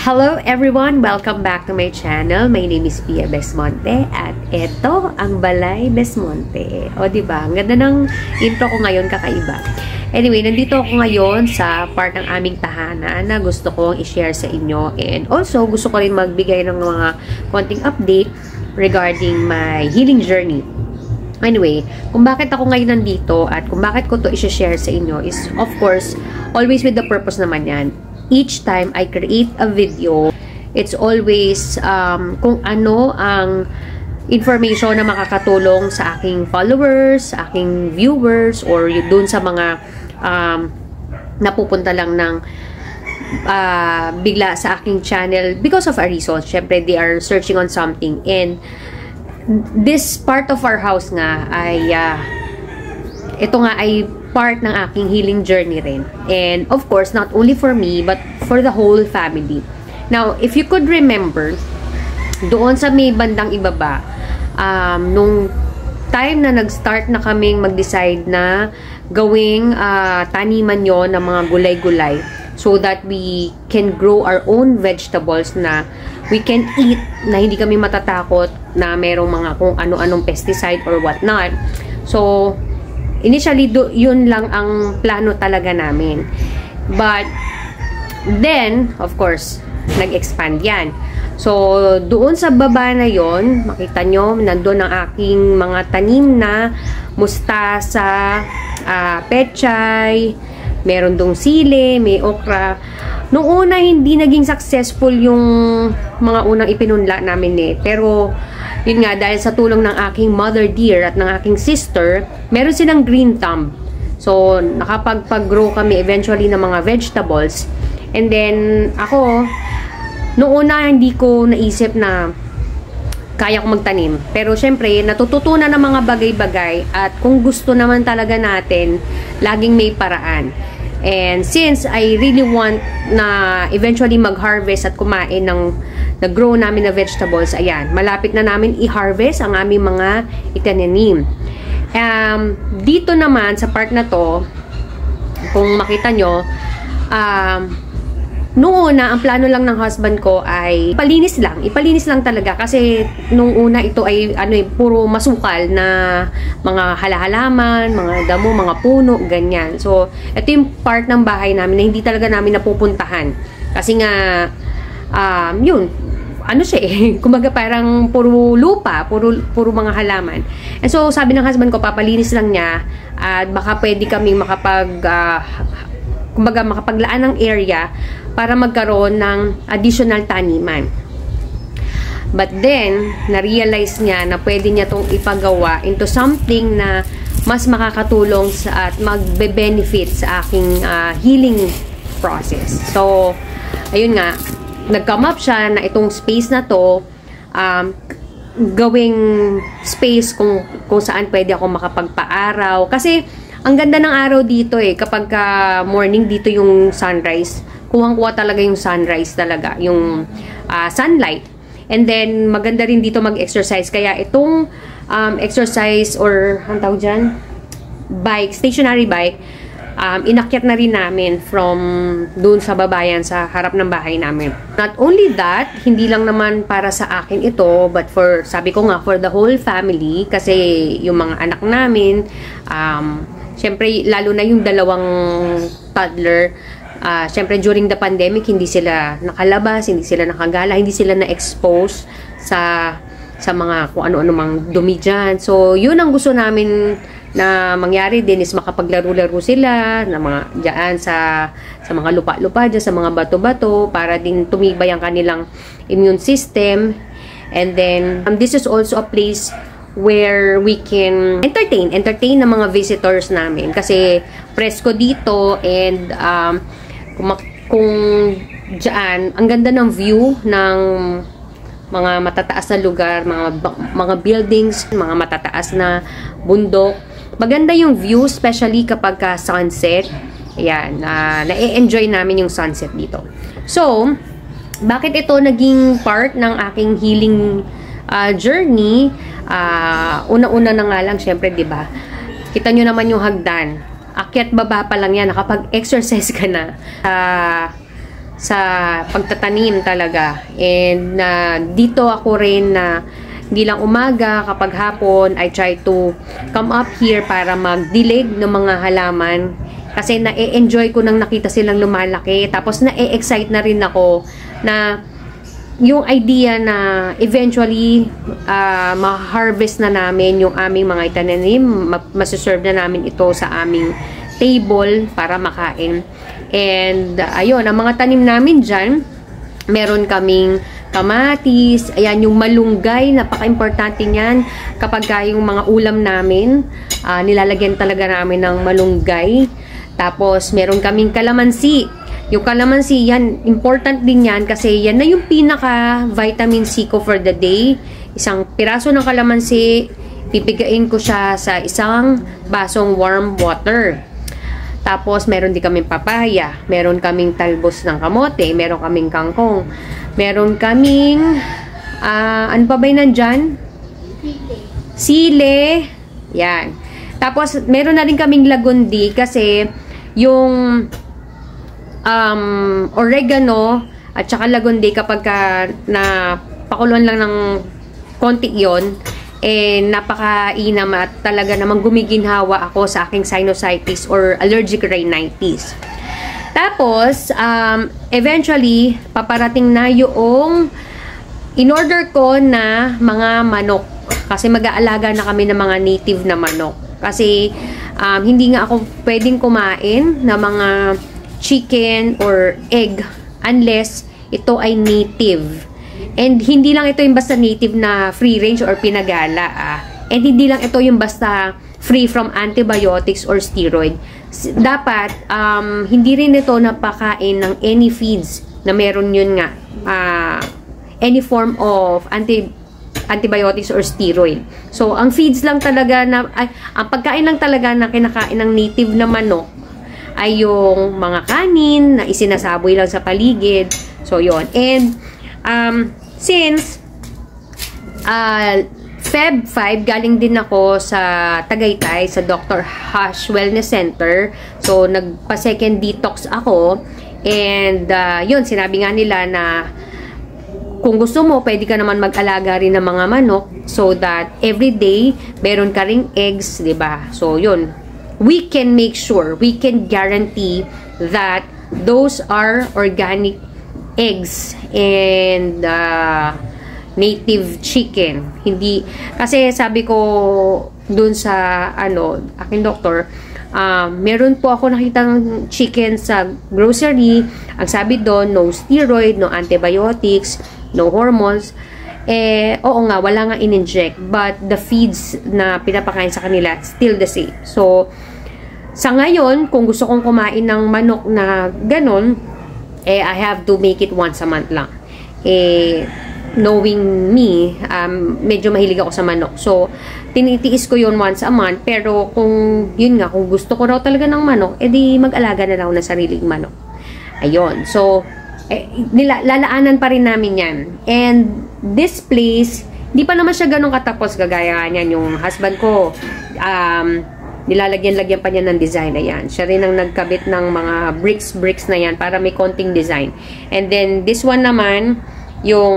Hello everyone! Welcome back to my channel. My name is Pia Besmonte at eto ang Balay Besmonte. O diba? Ang ganda ng intro ko ngayon, kakaiba. Anyway, nandito ako ngayon sa part ng aming tahanan na gusto kong i-share sa inyo, and also gusto ko rin magbigay ng mga konting update regarding my healing journey. Anyway, kung bakit ako ngayon nandito at kung bakit ko to i-share sa inyo is, of course, always with the purpose naman yan. Each time I create a video, it's always kung ano ang information na makakatulong sa aking followers, sa aking viewers, or dun sa mga napupunta lang ng bigla sa aking channel because of a reason. Syempre, they are searching on something, and this part of our house nga ay ito nga ay part ng aking healing journey rin. And of course, not only for me, but for the whole family. Now, if you could remember, doon sa may bandang ibaba, nung time na nag-start na kaming mag-decide na gawing taniman yon ng mga gulay-gulay so that we can grow our own vegetables na we can eat, na hindi kami matatakot na merong mga kung ano-anong pesticide or whatnot. So, initially, yun lang ang plano talaga namin. But, then, of course, nag-expand yan. So, doon sa baba na yon, makita nyo, nandun ang aking mga tanim na mustasa, pechay, meron dong sili, may okra. Noong una, hindi naging successful yung mga unang ipinunla namin pero yun nga, dahil sa tulong ng aking mother dear at ng aking sister, meron silang green thumb. So, nakapag-grow kami eventually ng mga vegetables. And then, ako, noong una, hindi ko naisip na kaya ko magtanim. Pero, syempre, natututunan ng mga bagay-bagay at kung gusto naman talaga natin, laging may paraan. And since I really want na eventually mag-harvest at kumain ng nag-grow namin na vegetables, ayan, malapit na namin i-harvest ang aming mga itinanim. Dito naman, sa part na to, kung makita nyo, noong una, ang plano lang ng husband ko ay ipalinis lang talaga, kasi nung una ito ay puro masukal na mga halaman, mga damo, mga puno, ganyan. So, ito yung part ng bahay namin na hindi talaga namin napupuntahan. Kasi nga, yun, kumbaga parang puro lupa, puro mga halaman. And so, sabi ng husband ko, papalinis lang niya at baka pwede kaming makapaglaan ng area para magkaroon ng additional taniman. But then, na-realize niya na pwede niya itong ipagawa into something na mas makakatulong at magbe-benefit sa aking healing process. So, ayun nga, nag-come up siya na itong space na to, gawing space kung saan pwede ako makapagpa-araw. Kasi, ang ganda ng araw dito kapag morning dito yung sunrise, kuhang-kuha talaga yung sunrise talaga, yung sunlight. And then, maganda rin dito mag-exercise. Kaya itong exercise or, ang tawag dyan, bike, stationary bike, inakyat na rin namin from doon sa babayan sa harap ng bahay namin. Not only that, hindi lang naman para sa akin ito, but sabi ko nga, for the whole family, kasi yung mga anak namin, syempre, lalo na yung dalawang toddler, syempre during the pandemic, hindi sila nakalabas, hindi sila nakagala, hindi sila na-expose sa mga kung ano-ano mang dumi dyan. So, yun ang gusto namin na mangyari din, is makapaglaro-laro sila na mga dyan sa mga lupa-lupa dyan, sa mga bato-bato, para din tumibay ang kanilang immune system. And then, this is also a place where we can entertain ng mga visitors namin, kasi presko dito, and kung dyan, ang ganda ng view ng mga matataas na lugar, mga buildings, mga matataas na bundok. Maganda yung view, especially kapag sunset. Ayan, na-enjoy namin yung sunset dito. So, bakit ito naging part ng aking healing journey? Una-una na nga lang, syempre, 'di ba? Kita nyo naman yung hagdan. Akyat baba pa lang yan, nakapag-exercise ka na. sa pagtatanim talaga. And dito ako rin na hindi lang umaga, kapag hapon, I try to come up here para magdilig ng mga halaman. Kasi na-enjoy ko nang nakita silang lumalaki. Tapos na-excite na rin ako na yung idea na eventually ma-harvest na namin yung aming mga itananim, masuserve na namin ito sa aming table para makain. And ayun, ang mga tanim namin dyan, meron kaming kamatis, ayan yung malunggay, napaka-importante niyan kapag yung mga ulam namin, nilalagyan talaga namin ng malunggay. Tapos meron kaming kalamansi. Yung kalamansi, yan, important din yan kasi yan na yung pinaka vitamin C ko for the day. Isang piraso ng kalamansi, pipigain ko siya sa isang basong warm water. Tapos, meron din kaming papaya, meron kaming talbos ng kamote, meron kaming kangkong, meron kaming, ano pa ba yun nandyan? Sile. Yan. Tapos, meron na rin kaming lagundi kasi yung oregano at saka lagundi kapag na pakuluan lang ng konti yon, napakainam at talaga namang gumiginhawa ako sa aking sinusitis or allergic rhinitis. Tapos, eventually, paparating na yung in-order ko na mga manok. Kasi mag-aalaga na kami ng mga native na manok. Kasi, hindi nga ako pwedeng kumain ng mga chicken or egg unless ito ay native. And hindi lang ito yung basta native na free range or pinagala. And hindi lang ito yung basta free from antibiotics or steroid. Dapat, hindi rin ito napakain ng any feeds na meron yun nga. Any form of antibiotics or steroid. So, ang feeds lang talaga na, ang pagkain lang talaga na kinakain ng native na manok ay yung mga kanin na isinasaboy lang sa paligid. So, yon. And, since Feb 5, galing din ako sa Tagaytay, sa Dr. Hush Wellness Center. So, nagpa-second detox ako. And, yun, sinabi nga nila na kung gusto mo, pwede ka naman mag-alaga rin ng mga manok so that every day, meron ka ring eggs, diba? So, yun. We can make sure, we can guarantee that those are organic eggs and native chicken. Hindi, kasi sabi ko dun sa, aking doktor, meron po ako nakitang chicken sa grocery. Ang sabi doon, no steroid, no antibiotics, no hormones. Oo nga, wala nga in-inject. But the feeds na pinapakain sa kanila, still the same. So, sa ngayon, kung gusto kong kumain ng manok na ganon, I have to make it once a month lang. Knowing me, medyo mahilig ako sa manok. So, tinitiis ko yun once a month. Pero kung, yun nga, kung gusto ko raw talaga ng manok, edi mag-alaga na raw ng sariling manok. Ayun. So, lalaanan pa rin namin yan. And this place, di pa naman siya ganun katapos. Gagaya niyan yung husband ko. Nilalagyan-lagyan pa niya ng design. Ayan. Siya rin ang nagkabit ng mga bricks na yan para may konting design. And then, this one naman, yung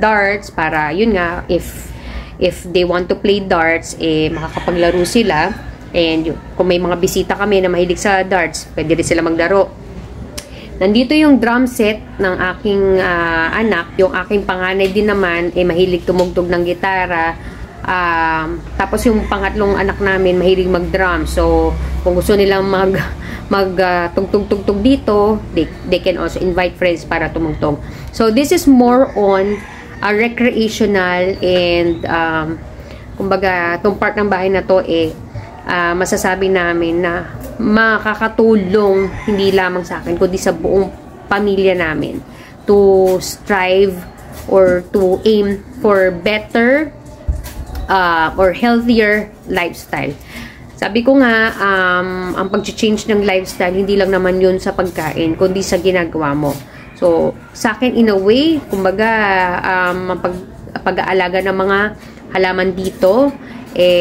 darts, para, yun nga, if they want to play darts, makakapaglaro sila. And kung may mga bisita kami na mahilig sa darts, pwede rin sila maglaro. Nandito yung drum set ng aking anak. Yung aking panganay din naman, mahilig tumugtog ng gitara. Tapos yung pangatlong anak namin mahilig mag-drum. So, kung gusto nilang tugtog dito, they can also invite friends para tumugtog. So, this is more on a recreational and kumbaga, itong part ng bahay na to masasabi namin na makakatulong hindi lamang sa akin, kundi sa buong pamilya namin to strive or to aim for better or healthier lifestyle. Sabi ko nga, ang pag-change ng lifestyle, hindi lang naman yun sa pagkain, kundi sa ginagawa mo. So, sa akin, in a way, kumbaga, pag-aalaga ng mga halaman dito,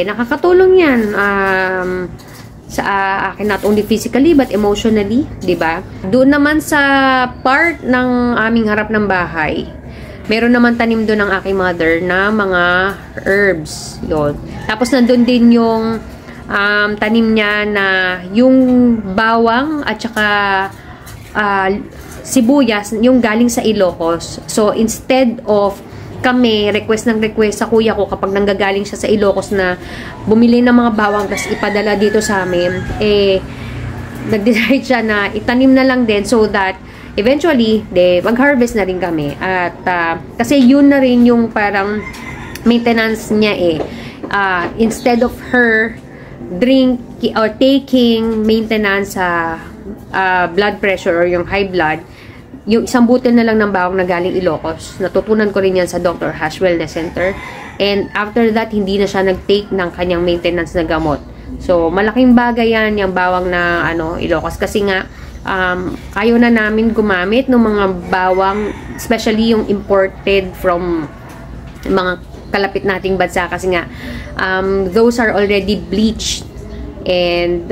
nakakatulong yan. sa akin, not only physically but emotionally, 'di ba? Doon naman sa part ng aming harap ng bahay, meron naman tanim doon ng aking mother na mga herbs, yon. Tapos nandun din yung tanim niya na yung bawang at saka sibuyas, yung galing sa Ilocos. So instead of kami, request sa kuya ko kapag nanggagaling siya sa Ilocos na bumili ng mga bawang tapos ipadala dito sa amin, nag-decide siya na itanim na lang din so that eventually, mag-harvest na rin kami. At kasi yun na rin yung parang maintenance niya instead of her taking maintenance sa blood pressure or yung high blood, yung isang butil na lang ng bawang na galing Ilocos. Natutunan ko rin yan sa Dr. Hash Wellness Center. And after that, hindi na siya nag-take ng kanyang maintenance na gamot. So, malaking bagay yan, yung bawang na Ilocos. Kasi nga, ayaw na namin gumamit ng mga bawang, especially yung imported from mga kalapit nating bansa. Kasi nga, those are already bleached. And,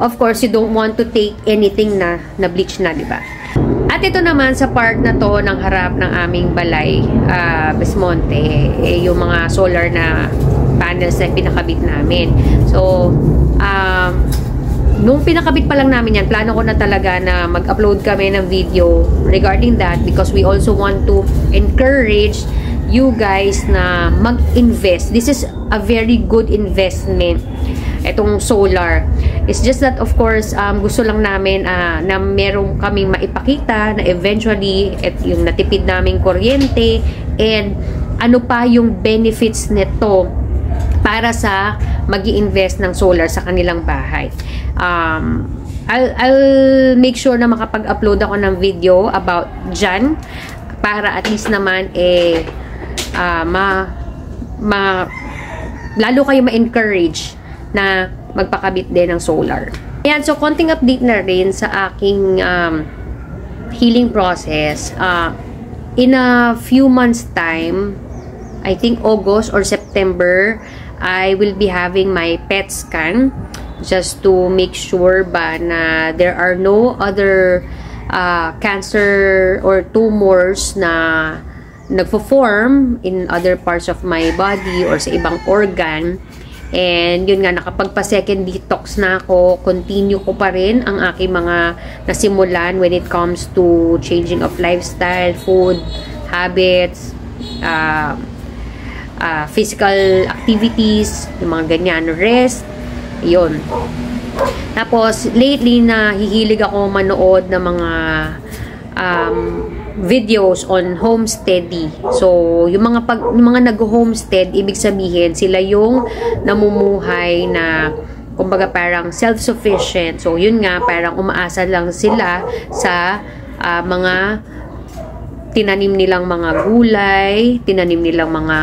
of course, you don't want to take anything na bleach na, di ba? At ito naman sa part na to ng harap ng aming balay, Besmonte, yung mga solar na panels na pinakabit namin. So, nung pinakabit pa lang namin yan, plano ko na talaga na mag-upload kami ng video regarding that because we also want to encourage you guys na mag-invest. This is a very good investment, itong solar. It's just that, of course, gusto lang namin na meron kaming maipakita na eventually yung natipid naming kuryente and ano pa yung benefits nito para sa mag-i-invest ng solar sa kanilang bahay. I'll make sure na makapag-upload ako ng video about dyan para at least naman lalo kayo ma-encourage na magpakabit din ng solar. Ayan, so konting update na rin sa aking healing process. In a few months time, I think August or September, I will be having my PET scan just to make sure ba na there are no other cancer or tumors na nagpo-form in other parts of my body or sa ibang organ. And yun nga, nakapagpa-second detox na ako. Continue ko pa rin ang aking mga nasimulan when it comes to changing of lifestyle, food, habits, physical activities, yung mga ganyan, rest, yun. Tapos, lately, nahihilig ako manood ng mga videos on homesteading. So, yung mga nag-homestead, ibig sabihin, sila yung namumuhay na, kumbaga parang self-sufficient. So, yun nga, parang umaasa lang sila sa mga tinanim nilang mga gulay, tinanim nilang mga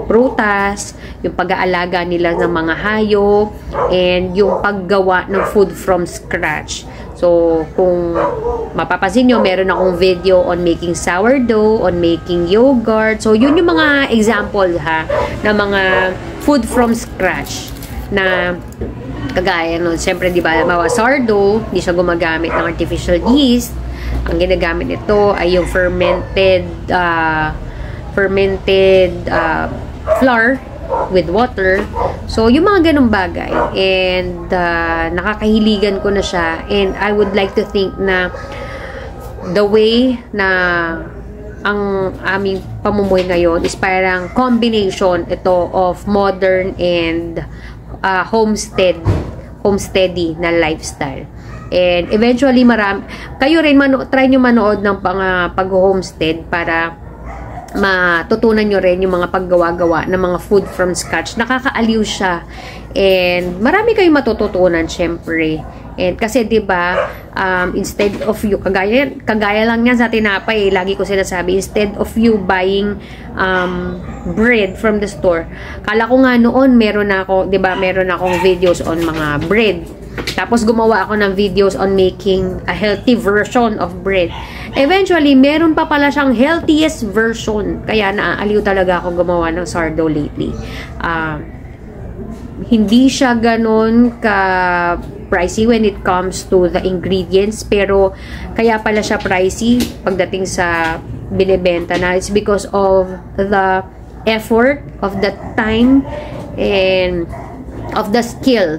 prutas, yung pag-aalaga nila ng mga hayop, and yung paggawa ng food from scratch. So, kung mapapansin nyo, meron akong video on making sourdough, on making yogurt. So, yun yung mga example na mga food from scratch na kagaya nun. Siyempre, di ba, mawa sourdough, hindi siya gumagamit ng artificial yeast. Ang ginagamit nito ay yung fermented flour with water. So, yung mga ganung bagay. And, nakakahiligan ko na siya. And, I would like to think na the way na ang aming pamumuhay ngayon is parang combination ito of modern and homesteady na lifestyle. And, eventually, kayo rin, try nyo manood ng pag-homestead para matutunan nyo rin yung mga paggawa-gawa ng mga food from scratch. Nakakaaliw siya. And marami kayong matututunan, syempre. And kasi, diba, instead of you, kagaya lang yan sa tinapay, lagi ko sinasabi, instead of you buying bread from the store, kala ko nga noon, meron akong videos on mga bread. Tapos gumawa ako ng videos on making a healthy version of bread. Eventually, meron pa pala siyang healthiest version. Kaya naaaliw talaga ako gumawa ng sourdough lately. Hindi siya ganun ka pricey when it comes to the ingredients, pero kaya pala siya pricey pagdating sa binibenta na. It's because of the effort, of the time, and of the skill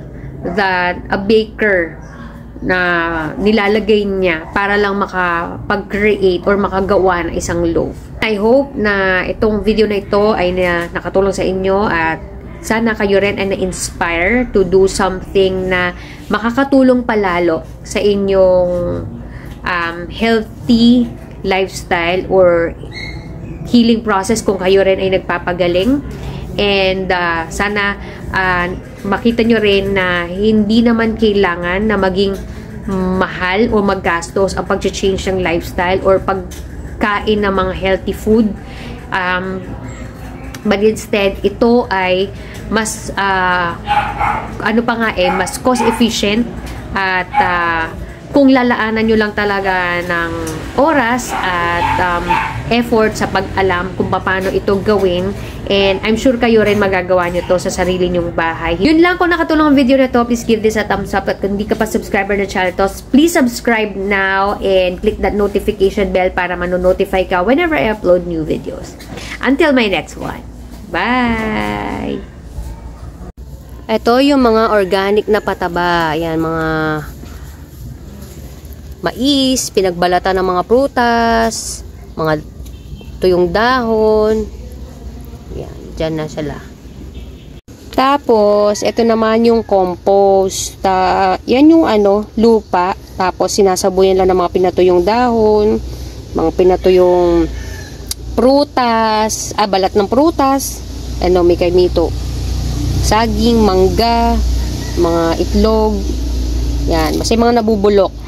that a baker na nilalagay niya para lang makapag-create or makagawa ng isang loaf. I hope na itong video na ito ay nakatulong sa inyo at sana kayo rin ay na-inspire to do something na makakatulong palalo sa inyong healthy lifestyle or healing process kung kayo rin ay nagpapagaling. And sana makita nyo rin na hindi naman kailangan na maging mahal o maggastos ang pag-change ng lifestyle or pagkain ng mga healthy food. But instead, ito ay mas mas cost efficient at kung lalaanan nyo lang talaga ng oras at effort sa pag-alam kung paano ito gawin, and I'm sure kayo rin magagawa nyo to sa sarili nyong bahay. Yun lang, kung nakatulong ang video na to, please give this a thumbs up, at kung hindi ka pa subscriber na channel to, please subscribe now and click that notification bell para manonotify ka whenever I upload new videos. Until my next one. Bye! Ito yung mga organic na pataba. Ayan, mga mais, pinagbalatan ng mga prutas, mga tuyong dahon. Yan, dyan na sila. Tapos, ito naman yung compost. Yan yung lupa. Tapos, sinasabuyan lang ng mga pinatuyong dahon, mga pinatuyong prutas, balat ng prutas, may kaimito, saging, mangga, mga itlog. Yan, kasi mga nabubulok.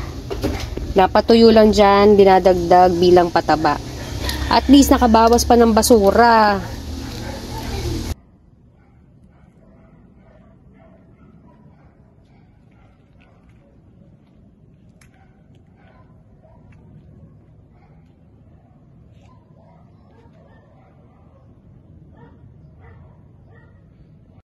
Napatuyo lang dyan, dinadagdag bilang pataba. At least nakabawas pa ng basura.